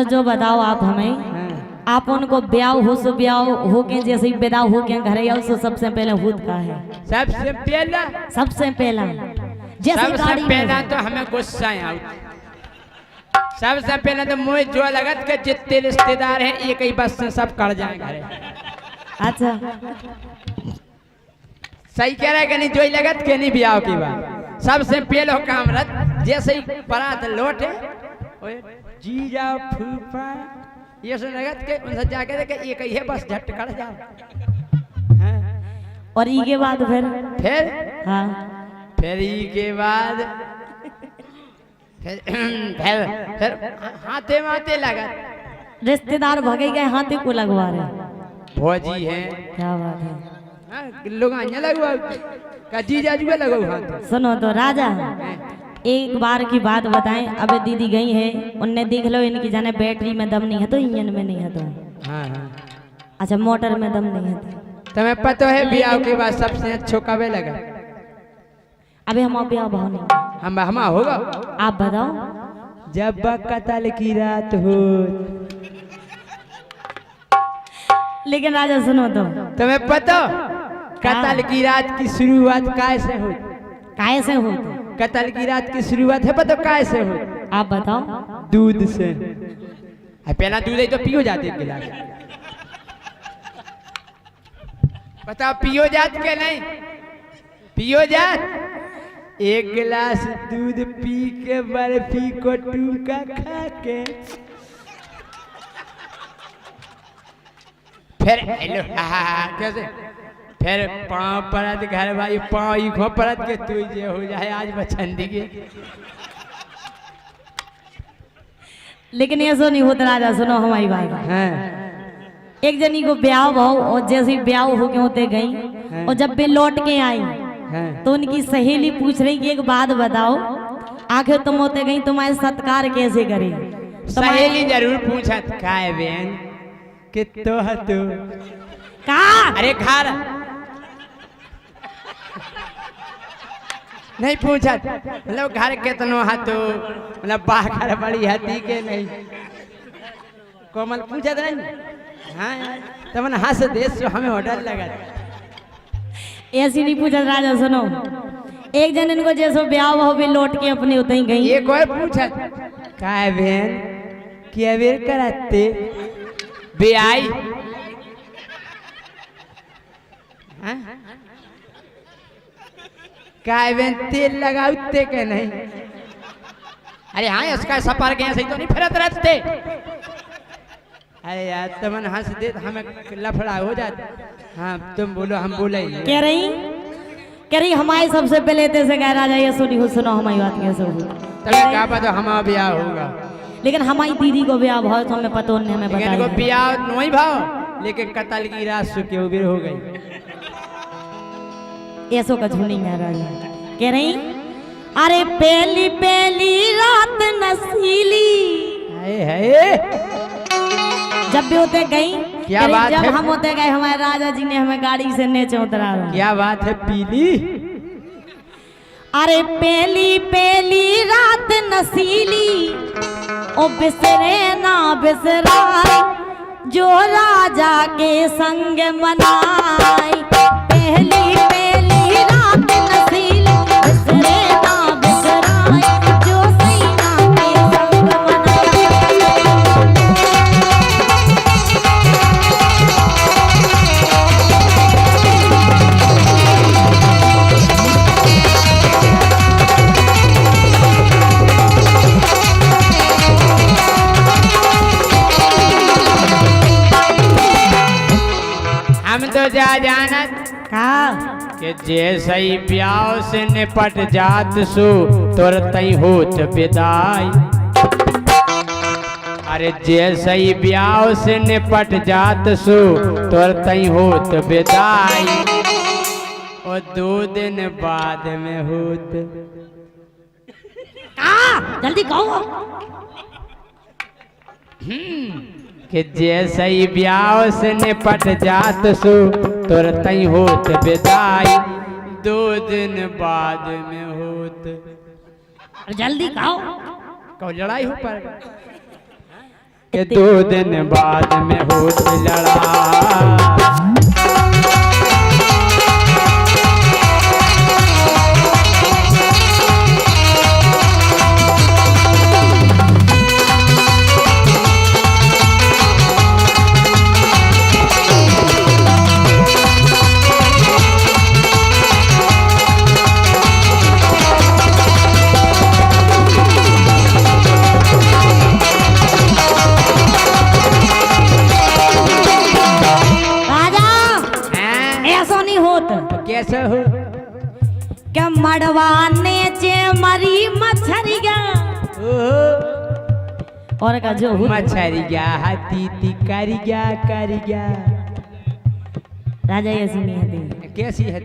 अच्छा जो बताओ आप हमें, आप उनको ब्याह हो सो ब्याह हो के जैसे ही विदा हो के घर आओ सो सबसे पहले हुद का है। सबसे पहला जैसे गाड़ी पहला तो हमें गुस्सा आओ। सबसे पहले तो मुझे जो लगत के जितने रिश्तेदार हैं एक ही बस से सब कर जाए घरे। अच्छा सही कह रहे कि नहीं, जो लगत के नहीं ब्याह की बात सबसे पहले काम रत जैसे ही बारात लौटे जीजा फूफा ये सब लगत के उनसे जाके देखे एक ही है बस झट कर जाओ। और ई के बाद फिर हाँ फिर ई के बाद फिर हाथे माथे लगा रिश्तेदार भगे गए हाथे को लगवा रहे। भौजी है क्या बात है, लोग लगवा का जीजा जुआ लगाओ हाथ। सुनो तो राजा एक बार की बात बताएं, अबे दीदी गई है उनने देख लो इनकी जाने बैटरी में दम नहीं है तो इंजन में नहीं है तो अच्छा मोटर में दम नहीं है तो तुम्हें पता है ब्याह के बाद सबसे अच्छा कब लगा? अबे हम ब्याह भाव नहीं हम होगा। आप बताओ। जब कतल की रात हो। लेकिन राजा सुनो तो तुम्हें पता कतल की रात की शुरुआत कैसे हो? कैसे हो? कतल की रात की शुरुआत है पता कैसे हो? आप बताओ। दूध से। पहला दूध है तो पियो जाते एक गिलास। बताओ पियो जात के नहीं? पियो जात। एक गिलास दूध पी के बर्फी को टूका खा के फिर हेलो कैसे फिर पाँव परत घर भाई पाँव इखो परत के तू जे हो जाए आज बचंदी के। लेकिन ये सो नहीं होता राजा, सुनो हमारी बात। एक जनी को ब्याह भाव और जैसे ब्याह हो के होते गई और जब वे लौट के आई तो उनकी सहेली पूछ रही कि एक बात बताओ, आखिर तुम होते गई तुम्हारे सत्कार कैसे करे? सहेली जरूर पूछत का है बहन कि तो हतो का अरे घर नहीं पूछत मतलब घर कितनो हतो मतलब बाहर बड़ी हती के नहीं कोमल पूछत नहीं। हाँ तमन हंस देश हमें होटल लगा ऐसी नहीं पूछत राजा। सुनो एक जन इनको जैसो ब्याह हो भी लौट के अपने उतई गई। एक और पूछत का है बहन कि अबेर करते बेआई काय बहन तेल लगाते के नहीं? अरे हाँ इसका सफर के सही तो नहीं फिरत रहते। अरे यार तुमन हंस दे हमें लफड़ा हो जाता। हाँ तुम बोलो हम बोले कह रही हमारे सबसे पहले से कह राजा ये सुनी हो, सुनो हमारी बात कैसे हो तभी क्या पता हमारा ब्याह होगा। लेकिन हमारी दीदी को ब्याह भाव तो हमें पता नहीं, हमें बताया ब्याह नहीं भाव लेकिन कतल की रात सुखी उबिर हो गई। ऐसो का झूठी है राजा। कह रही अरे पहली पहली रात नसीली जब भी होते गई क्या बात जब है? हम होते गए हमारे राजा जी ने हमें गाड़ी से नीचे उतरा। क्या बात है पीली? अरे पहली पहली रात नसीली ओ बिसरे ना बिसरा जो राजा के संग मनाई। पहली पहली रात नसीली बिसरे ना बिसरा जो सैना के संग हम तो जा जानत कि जैसे ही ब्याह से निपट जात सो तुरंत ही होत विदाई। अरे जैसे ही ब्याह से निपट जात सो तुरंत ही होत विदाई और 2 दिन बाद में होत। जल्दी कहो। कि जैसे ही ब्याह से निपट जात सो तुरंत ही होत विदाई 2 दिन बाद में होत। जल्दी कहो। कहो लड़ाई हो पर कि 2 दिन बाद में होत लड़ा। कैसे हो क्या मड़वाने चे मरी मछरिया और का जो मछरिया हाथी तिकारिया कारिया राजा ये सुनी है कैसी है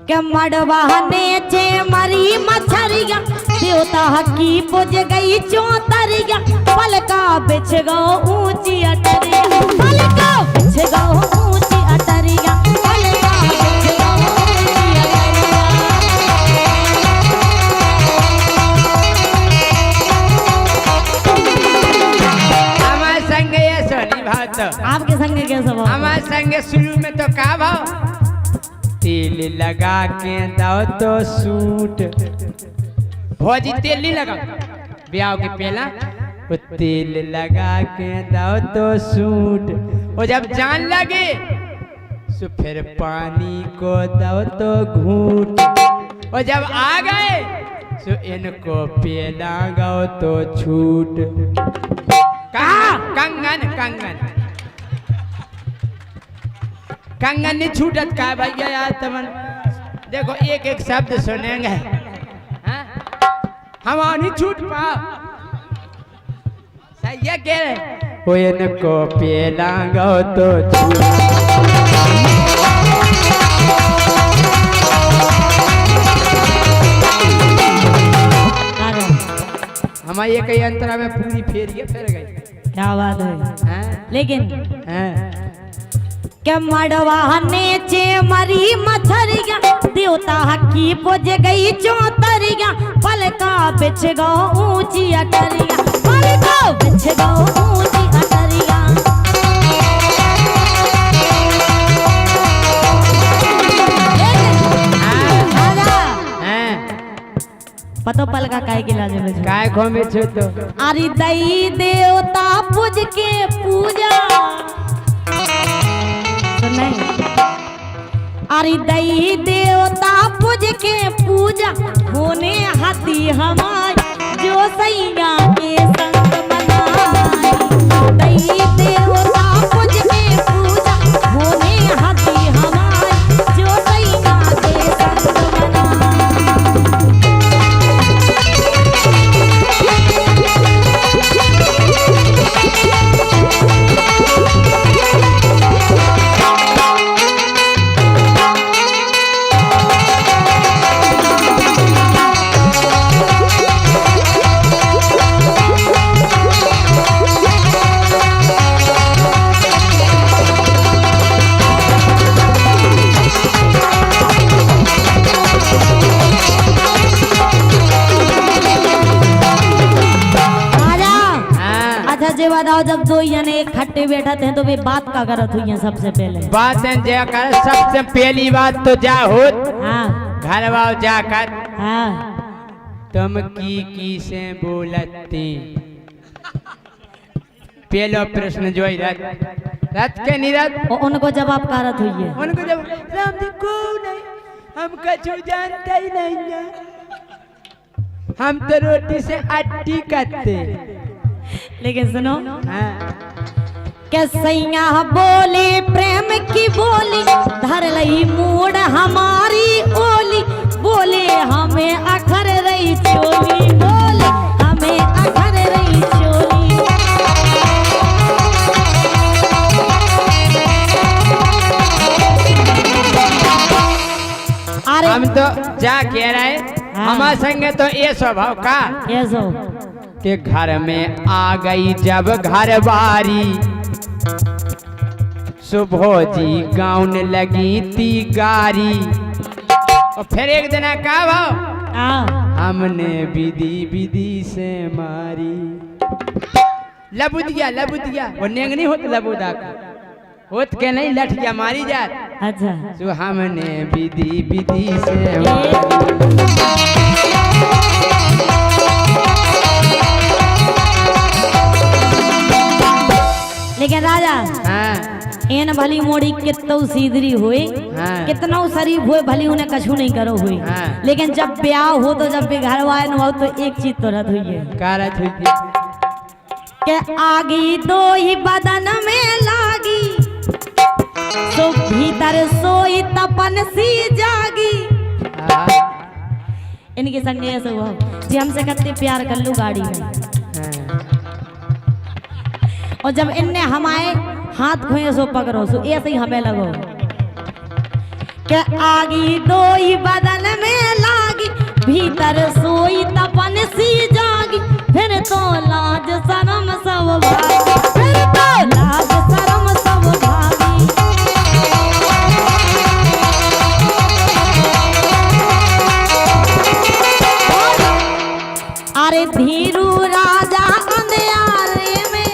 क्या मड़वाने चे मरी मछरिया देवता हकी पुज गई चौतरिया पलका बिछ गो ऊंची अटरिया पलका बिछ गो ऊंची अटरिया पलका बिछ गो ऊंची अटरिया। हमारे संग ये सोनी भात आपके संग कैसा भाव? हमारे संग शुरू में तो का भाव तेल लगा के दाओ तो सूट भौजी तेल नहीं लगा ब्याह के पहला वो तेल लगा के दाओ तो सूट वो जब जान लगे तो फिर पानी को दाओ तो घूट और जब आ गए तो इनको पेला गाओ तो छूट। कंगन कंगन कंगन नहीं छूटत का भैया यार तमन देखो एक एक शब्द सुनेंगे हम नहीं छूट पाओ सही है कह रहे वो इनको पेला गो तो हमारे ये कई अंतरा में पूरी फेरिए फिर गई। क्या बात है लेकिन क्या मड़वाने चे मरी मछरिया देवता हकी पुज गई चौतरिया पलका बिछ गो ऊंची अटरिया पलका बिछ गो ऊंची अटरिया। पतो पलका काय के लाजे में काय खो में छो तो अरे दई देवता पुज के पूजा अरे दई देवता पूज के पूजा होने हाथी हमारी जो सैया के संग मनाई दई देवता पूज के पूजा होने हाथी हमारी जो सैया के संग मनाई। बताओ जब दो जने एक खट्टे बैठे थे तो वे बात का करत हुई है सबसे पहले बात जाकर सबसे पहली बात तो जा हो घर वाओ जाकर तुम की से बोलती पहलो प्रश्न जो रत के निरत उनको जवाब करत हुई है उनको जब को नहीं हम कछु जानते ही नहीं है हम तो रोटी से अट्टी करते। लेकिन सुनो क्या सैया बोले प्रेम की बोली धर लही मूड हमारी ओली बोले हमें अखर रही चोली बोले हमें अखर रही चोली। अरे हम तो जा कह रहे हमारे संगे तो ये स्वभाव का ये सो के घर में आ गई जब घर बारी सुबह जी गाउन लगी थी गारी और फिर एक दिन का भाव हमने विधि विधि से मारी लबुदिया वो नेंगनी होत लबुदा का होत के नहीं लठिया मारी जात। अच्छा जो हमने विधि से लेकिन राजा हाँ एन भली मोड़ी कितौ सीधरी हुई हाँ। कितनौ शरीफ हुए भली उन्हें कछु नहीं करो हुई हाँ। लेकिन जब ब्याह हो तो जब भी घर वाले न हो तो एक चीज तो रद हुई है कारत हुई थी के आगी दो ही बदन में लागी तो भीतर सोई तपन सी जागी। हाँ। इनके संग ऐसे हुआ जी हमसे कितने प्यार कर लू गाड़ी में हाँ। और जब इनने हमारे हाथ खोए सो पकड़ो सो ऐसे ही हमें लगो के आगी दो ही बदन में लागी भीतर सोई तपन सी जागी फिर तो लाज शरम सब भागी फिर तो लाज शरम सब भागी। अरे धीरू राजा अंधियारे में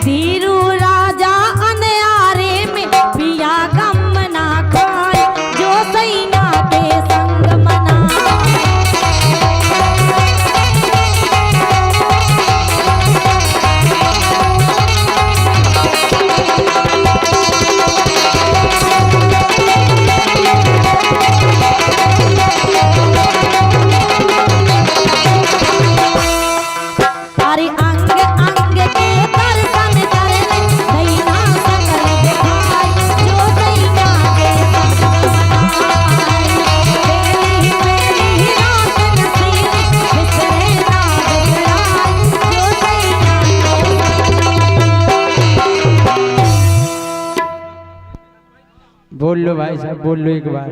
धीरू राजा अंधियारे में पिया गम ना खाए जो सैया के संग मनाए। अरे अंग अंग के दर्शन करने सैया सकल दिखाई जो सैया के संग मनाए। बेली बेली रात नसीब बिसरे ना बिसराए जो सैया के। बोल लो भाई साहब बोल लो एक बार।